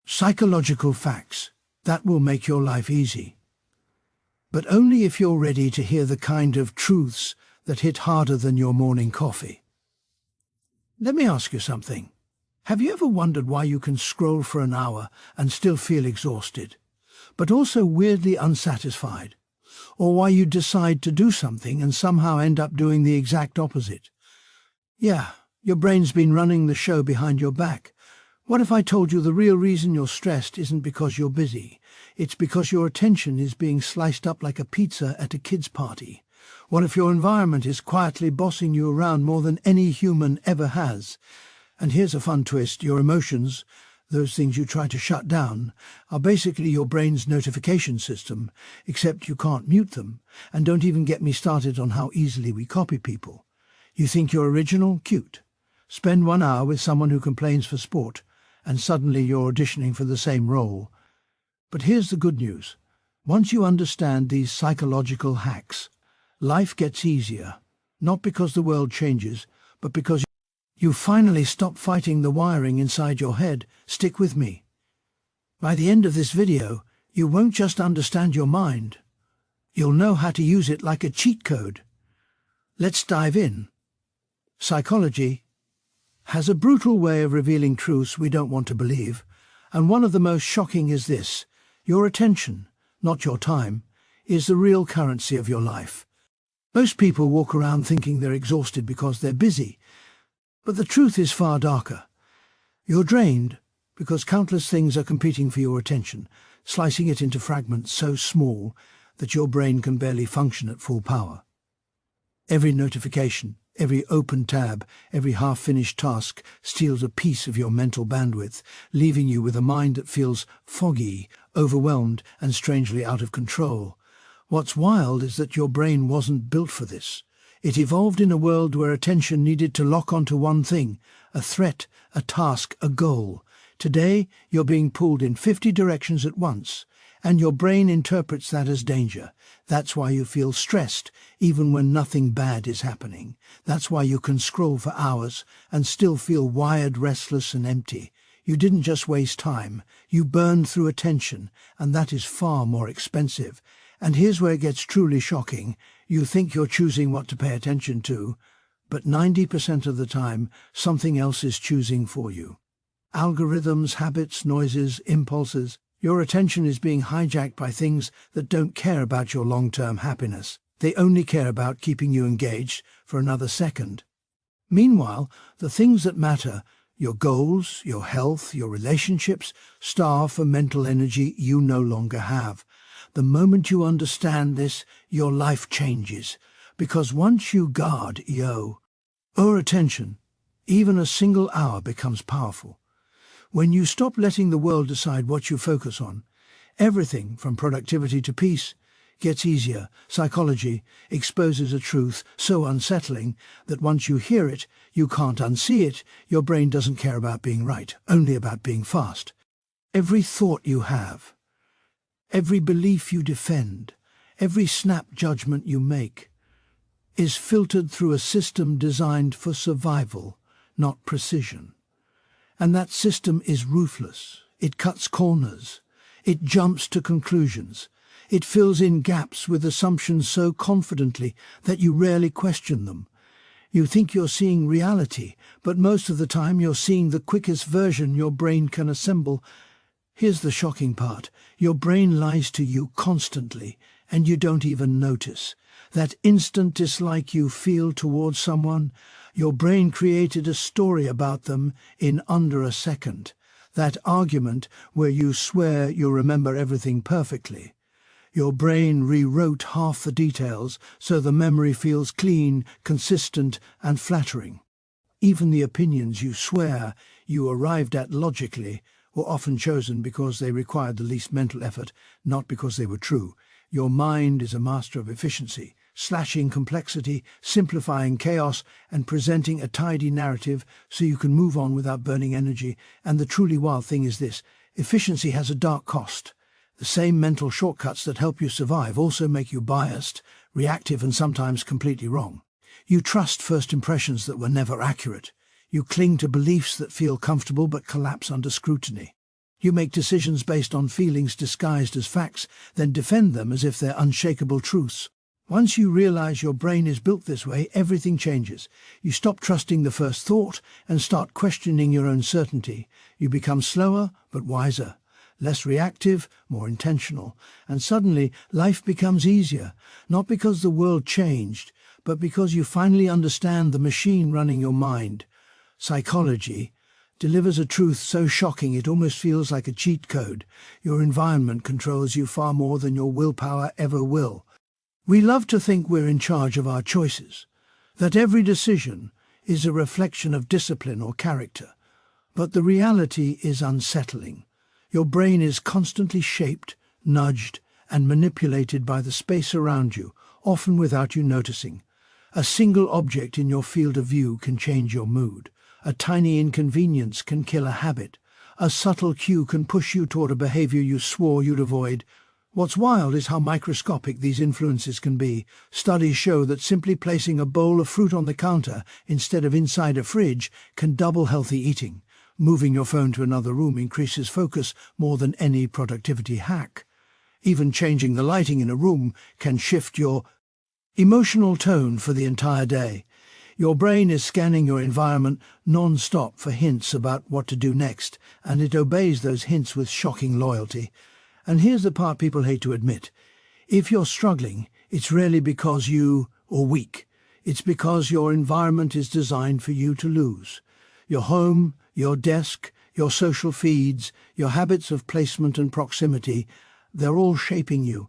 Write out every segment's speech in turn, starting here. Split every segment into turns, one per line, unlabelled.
Psychological facts that will make your life easy. But only if you're ready to hear the kind of truths that hit harder than your morning coffee. Let me ask you something. Have you ever wondered why you can scroll for an hour and still feel exhausted, but also weirdly unsatisfied? Or why you decide to do something and somehow end up doing the exact opposite? Yeah, your brain's been running the show behind your back. What if I told you the real reason you're stressed isn't because you're busy? It's because your attention is being sliced up like a pizza at a kid's party. What if your environment is quietly bossing you around more than any human ever has? And here's a fun twist. Your emotions, those things you try to shut down, are basically your brain's notification system, except you can't mute them. And don't even get me started on how easily we copy people. You think you're original? Cute. Spend 1 hour with someone who complains for sport, and suddenly you're auditioning for the same role. But here's the good news. Once you understand these psychological hacks, life gets easier, not because the world changes, but because you finally stop fighting the wiring inside your head. Stick with me. By the end of this video, you won't just understand your mind. You'll know how to use it like a cheat code. Let's dive in. Psychology has a brutal way of revealing truths we don't want to believe, and one of the most shocking is this. Your attention, not your time, is the real currency of your life. Most people walk around thinking they're exhausted because they're busy, but the truth is far darker. You're drained because countless things are competing for your attention, slicing it into fragments so small that your brain can barely function at full power. Every notification, every open tab, every half-finished task steals a piece of your mental bandwidth, leaving you with a mind that feels foggy, overwhelmed, and strangely out of control. What's wild is that your brain wasn't built for this. It evolved in a world where attention needed to lock onto one thing, a threat, a task, a goal. Today, you're being pulled in 50 directions at once, and your brain interprets that as danger. That's why you feel stressed, even when nothing bad is happening. That's why you can scroll for hours and still feel wired, restless, and empty. You didn't just waste time, you burned through attention, and that is far more expensive. And here's where it gets truly shocking. You think you're choosing what to pay attention to, but 90% of the time, something else is choosing for you. Algorithms, habits, noises, impulses. Your attention is being hijacked by things that don't care about your long-term happiness. They only care about keeping you engaged for another second. Meanwhile, the things that matter, your goals, your health, your relationships, starve for mental energy you no longer have. The moment you understand this, your life changes. Because once you guard your attention, even a single hour becomes powerful. When you stop letting the world decide what you focus on, everything from productivity to peace gets easier. Psychology exposes a truth so unsettling that once you hear it, you can't unsee it. Your brain doesn't care about being right, only about being fast. Every thought you have, every belief you defend, every snap judgment you make, is filtered through a system designed for survival, not precision. And that system is ruthless. It cuts corners. It jumps to conclusions. It fills in gaps with assumptions so confidently that you rarely question them. You think you're seeing reality, but most of the time you're seeing the quickest version your brain can assemble. Here's the shocking part. Your brain lies to you constantly, and you don't even notice. That instant dislike you feel towards someone, your brain created a story about them in under a second. That argument where you swear you remember everything perfectly. Your brain rewrote half the details so the memory feels clean, consistent, and flattering. Even the opinions you swear you arrived at logically were often chosen because they required the least mental effort, not because they were true. Your mind is a master of efficiency, slashing complexity, simplifying chaos, and presenting a tidy narrative so you can move on without burning energy. And the truly wild thing is this: efficiency has a dark cost. The same mental shortcuts that help you survive also make you biased, reactive, and sometimes completely wrong. You trust first impressions that were never accurate. You cling to beliefs that feel comfortable but collapse under scrutiny. You make decisions based on feelings disguised as facts, then defend them as if they're unshakable truths. Once you realize your brain is built this way, everything changes. You stop trusting the first thought and start questioning your own certainty. You become slower but wiser, less reactive, more intentional. And suddenly, life becomes easier, not because the world changed, but because you finally understand the machine running your mind. Psychology delivers a truth so shocking it almost feels like a cheat code. Your environment controls you far more than your willpower ever will. We love to think we're in charge of our choices, that every decision is a reflection of discipline or character. But the reality is unsettling. Your brain is constantly shaped, nudged, and manipulated by the space around you, often without you noticing. A single object in your field of view can change your mood. A tiny inconvenience can kill a habit. A subtle cue can push you toward a behavior you swore you'd avoid. What's wild is how microscopic these influences can be. Studies show that simply placing a bowl of fruit on the counter instead of inside a fridge can double healthy eating. Moving your phone to another room increases focus more than any productivity hack. Even changing the lighting in a room can shift your emotional tone for the entire day. Your brain is scanning your environment non-stop for hints about what to do next, and it obeys those hints with shocking loyalty. And here's the part people hate to admit. If you're struggling, it's rarely because you are weak. It's because your environment is designed for you to lose. Your home, your desk, your social feeds, your habits of placement and proximity, they're all shaping you.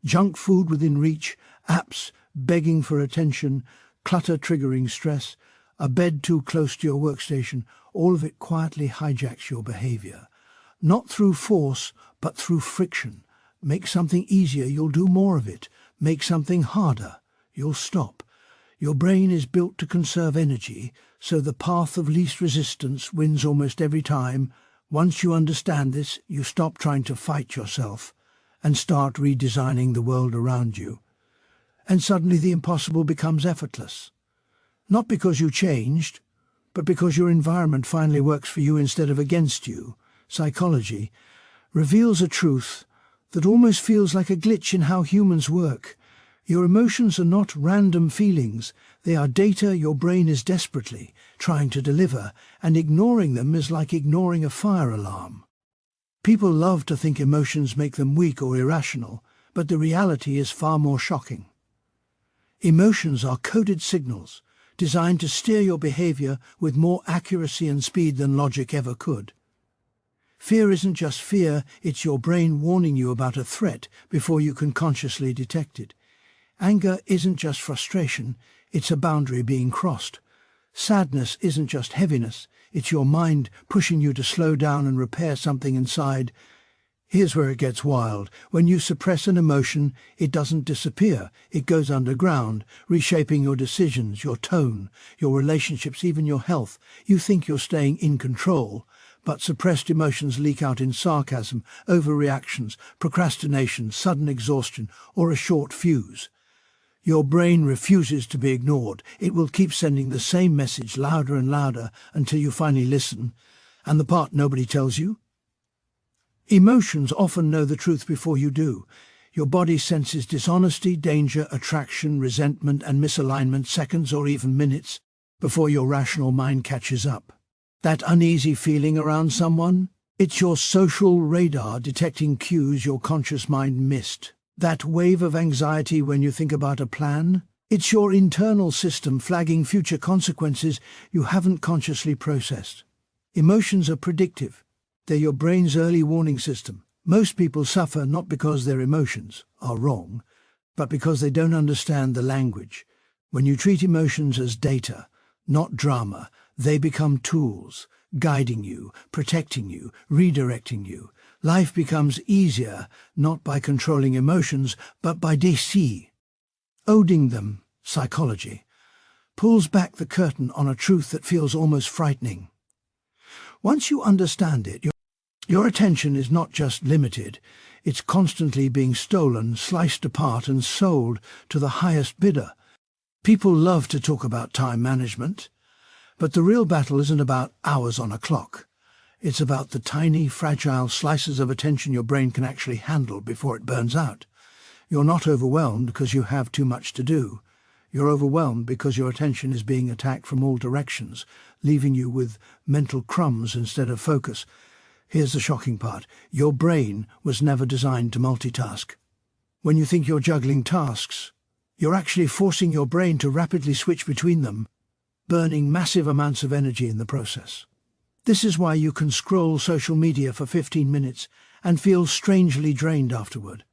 Junk food within reach, apps begging for attention, clutter triggering stress, a bed too close to your workstation, all of it quietly hijacks your behavior. Not through force, but through friction. Make something easier, you'll do more of it. Make something harder, you'll stop. Your brain is built to conserve energy, so the path of least resistance wins almost every time. Once you understand this, you stop trying to fight yourself and start redesigning the world around you. And suddenly the impossible becomes effortless. Not because you changed, but because your environment finally works for you instead of against you. Psychology reveals a truth that almost feels like a glitch in how humans work. Your emotions are not random feelings. They are data your brain is desperately trying to deliver, and ignoring them is like ignoring a fire alarm. People love to think emotions make them weak or irrational, but the reality is far more shocking. Emotions are coded signals designed to steer your behavior with more accuracy and speed than logic ever could. Fear isn't just fear, it's your brain warning you about a threat before you can consciously detect it. Anger isn't just frustration, it's a boundary being crossed. Sadness isn't just heaviness, it's your mind pushing you to slow down and repair something inside. Here's where it gets wild. When you suppress an emotion, it doesn't disappear. It goes underground, reshaping your decisions, your tone, your relationships, even your health. You think you're staying in control, but suppressed emotions leak out in sarcasm, overreactions, procrastination, sudden exhaustion, or a short fuse. Your brain refuses to be ignored. It will keep sending the same message louder and louder until you finally listen. And the part nobody tells you? Emotions often know the truth before you do. Your body senses dishonesty, danger, attraction, resentment, and misalignment seconds or even minutes before your rational mind catches up. That uneasy feeling around someone? It's your social radar detecting cues your conscious mind missed. That wave of anxiety when you think about a plan? It's your internal system flagging future consequences you haven't consciously processed. Emotions are predictive. They're your brain's early warning system. Most people suffer not because their emotions are wrong, but because they don't understand the language. When you treat emotions as data, not drama, they become tools, guiding you, protecting you, redirecting you. Life becomes easier not by controlling emotions, but by decoding them. Psychology pulls back the curtain on a truth that feels almost frightening. Once you understand it, your attention is not just limited, it's constantly being stolen, sliced apart and sold to the highest bidder. People love to talk about time management, but the real battle isn't about hours on a clock. It's about the tiny, fragile slices of attention your brain can actually handle before it burns out. You're not overwhelmed because you have too much to do. You're overwhelmed because your attention is being attacked from all directions, leaving you with mental crumbs instead of focus. Here's the shocking part. Your brain was never designed to multitask. When you think you're juggling tasks, you're actually forcing your brain to rapidly switch between them, burning massive amounts of energy in the process. This is why you can scroll social media for 15 minutes and feel strangely drained afterward.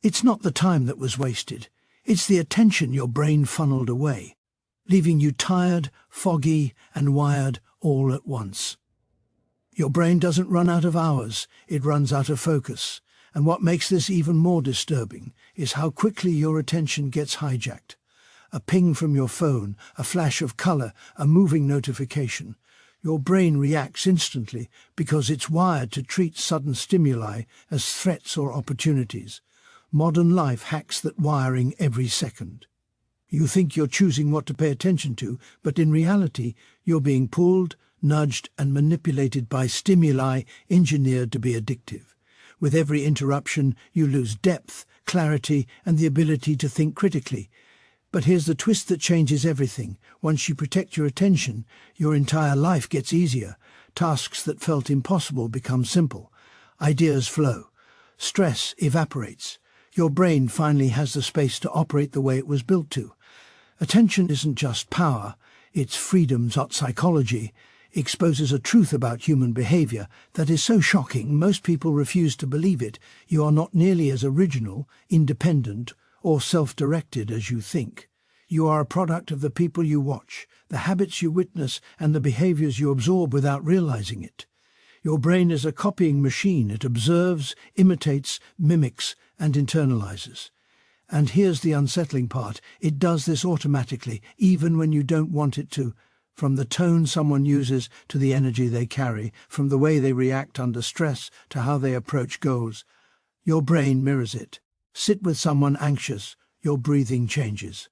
It's not the time that was wasted. It's the attention your brain funneled away, leaving you tired, foggy, and wired all at once. Your brain doesn't run out of hours, it runs out of focus. And what makes this even more disturbing is how quickly your attention gets hijacked. A ping from your phone, a flash of color, a moving notification. Your brain reacts instantly because it's wired to treat sudden stimuli as threats or opportunities. Modern life hacks that wiring every second. You think you're choosing what to pay attention to, but in reality, you're being pulled, nudged, and manipulated by stimuli engineered to be addictive. With every interruption, you lose depth, clarity, and the ability to think critically. But here's the twist that changes everything. Once you protect your attention, your entire life gets easier. Tasks that felt impossible become simple. Ideas flow. Stress evaporates. Your brain finally has the space to operate the way it was built to. Attention isn't just power, it's freedom's psychology. Exposes a truth about human behavior that is so shocking most people refuse to believe it. You are not nearly as original, independent, or self-directed as you think. You are a product of the people you watch, the habits you witness, and the behaviors you absorb without realizing it. Your brain is a copying machine. It observes, imitates, mimics, and internalizes. And here's the unsettling part. It does this automatically, even when you don't want it to. From the tone someone uses to the energy they carry, from the way they react under stress to how they approach goals. Your brain mirrors it. Sit with someone anxious, your breathing changes.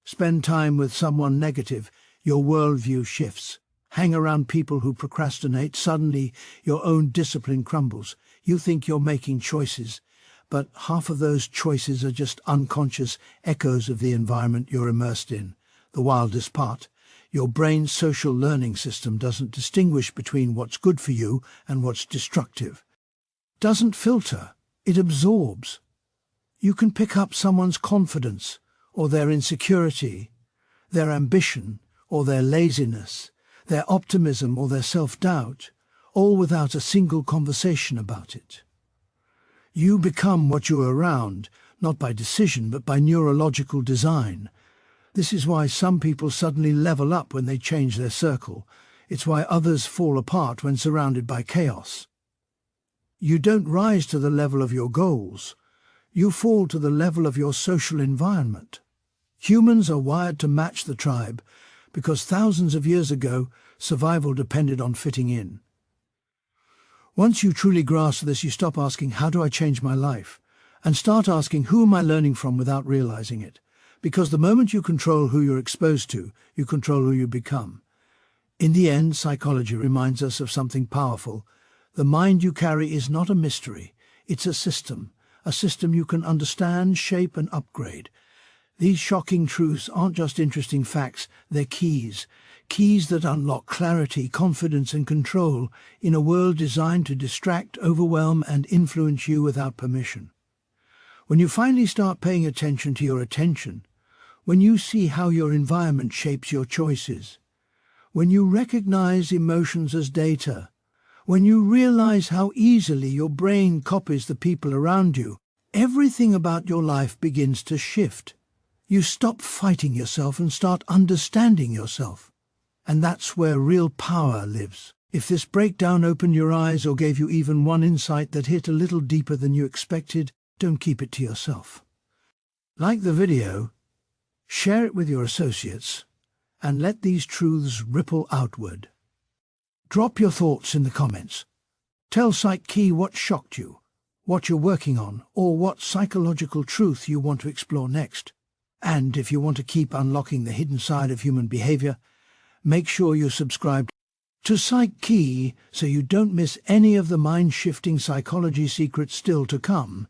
Spend time with someone negative, your worldview shifts. Hang around people who procrastinate, suddenly your own discipline crumbles. You think you're making choices, but half of those choices are just unconscious echoes of the environment you're immersed in. The wildest part. Your brain's social learning system doesn't distinguish between what's good for you and what's destructive. Doesn't filter, it absorbs. You can pick up someone's confidence, or their insecurity, their ambition, or their laziness, their optimism or their self-doubt, all without a single conversation about it. You become what you're around, not by decision but by neurological design. This is why some people suddenly level up when they change their circle. It's why others fall apart when surrounded by chaos. You don't rise to the level of your goals. You fall to the level of your social environment. Humans are wired to match the tribe because thousands of years ago, survival depended on fitting in. Once you truly grasp this, you stop asking, how do I change my life? And start asking, who am I learning from without realizing it? Because the moment you control who you're exposed to, you control who you become. In the end, psychology reminds us of something powerful. The mind you carry is not a mystery. It's a system you can understand, shape, and upgrade. These shocking truths aren't just interesting facts, they're keys that unlock clarity, confidence, and control in a world designed to distract, overwhelm, and influence you without permission. When you finally start paying attention to your attention, when you see how your environment shapes your choices, when you recognize emotions as data, when you realize how easily your brain copies the people around you, everything about your life begins to shift. You stop fighting yourself and start understanding yourself. And that's where real power lives. If this breakdown opened your eyes or gave you even one insight that hit a little deeper than you expected, don't keep it to yourself. Like the video, share it with your associates, and let these truths ripple outward. Drop your thoughts in the comments. Tell Psych Key what shocked you, what you're working on, or what psychological truth you want to explore next. And if you want to keep unlocking the hidden side of human behavior, make sure you subscribe. To Psych Key, so you don't miss any of the mind-shifting psychology secrets still to come,